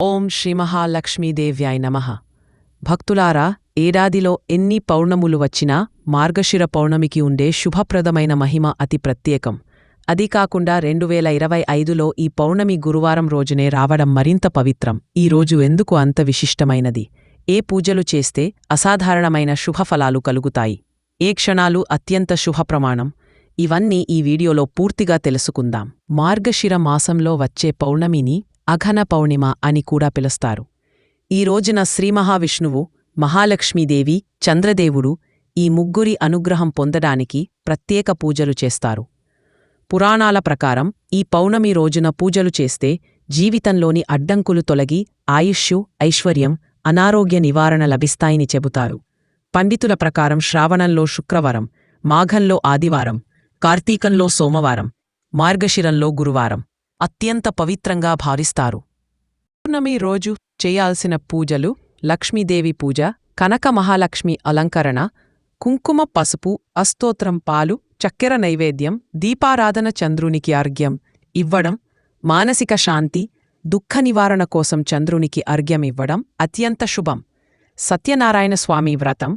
ఓం శ్రీ మహాలక్ష్మీదేవ్యాయ నమః. భక్తులారా, ఏడాదిలో ఎన్ని పౌర్ణములు వచ్చినా మార్గశిర పౌర్ణమికి ఉండే శుభప్రదమైన మహిమ అతి ప్రత్యేకం. అదీ కాకుండా 2025లో ఈ పౌర్ణమి గురువారం రోజునే రావడం మరింత పవిత్రం. ఈ రోజు ఎందుకు అంత విశిష్టమైనది? ఏ పూజలు చేస్తే అసాధారణమైన శుభఫలాలు కలుగుతాయి? ఏ క్షణాలు అత్యంత శుభప్రమాణం? ఇవన్నీ ఈ వీడియోలో పూర్తిగా తెలుసుకుందాం. మార్గశిర మాసంలో వచ్చే పౌర్ణమిని అఘన పౌర్ణిమ అని కూడా పిలుస్తారు. ఈ రోజున శ్రీ మహావిష్ణువు, మహాలక్ష్మీదేవి, చంద్రదేవుడు ఈ ముగ్గురి అనుగ్రహం పొందడానికి ప్రత్యేక పూజలు చేస్తారు. పురాణాల ప్రకారం ఈ పౌర్ణమి రోజున పూజలు చేస్తే జీవితంలోని అడ్డంకులు తొలగి ఆయుష్షు, ఐశ్వర్యం, అనారోగ్య నివారణ లభిస్తాయని చెబుతారు. పండితుల ప్రకారం శ్రావణంలో శుక్రవారం, మాఘంలో ఆదివారం, కార్తీకంలో సోమవారం, మార్గశిరంలో గురువారం అత్యంత పవిత్రంగా భావిస్తారు. పౌర్ణమి రోజు చేయాల్సిన పూజలు: లక్ష్మీదేవి పూజ, కనక మహాలక్ష్మి అలంకరణ, కుంకుమ, పసుపు, అస్తోత్రం, పాలు, చక్కెర నైవేద్యం, దీపారాధన, చంద్రునికి అర్ఘ్యం ఇవ్వడం, మానసిక శాంతి, దుఃఖ నివారణ కోసం చంద్రునికి అర్ఘ్యం ఇవ్వడం అత్యంత శుభం. సత్యనారాయణ స్వామి వ్రతం: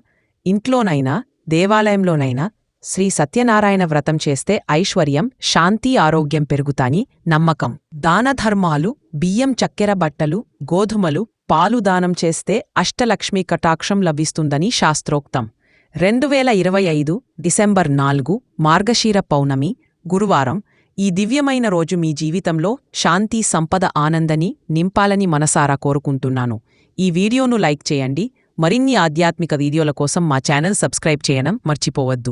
ఇంట్లోనైనా దేవాలయంలోనైనా శ్రీ సత్యనారాయణ వ్రతం చేస్తే ఐశ్వర్యం, శాంతి, ఆరోగ్యం పెరుగుతాని నమ్మకం. దానధర్మాలు: బియ్యం, చక్కెర, బట్టలు, గోధుమలు, పాలు దానం చేస్తే అష్టలక్ష్మీ కటాక్షం లభిస్తుందని శాస్త్రోక్తం. 2025 డిసెంబర్ 4 మార్గశిర పౌర్ణమి గురువారం. ఈ దివ్యమైన రోజు మీ జీవితంలో శాంతి, సంపద, ఆనందని నింపాలని మనసారా కోరుకుంటున్నాను. ఈ వీడియోను లైక్ చేయండి. మరిన్ని ఆధ్యాత్మిక వీడియోల కోసం మా ఛానల్ సబ్స్క్రైబ్ చేయడం మర్చిపోవద్దు.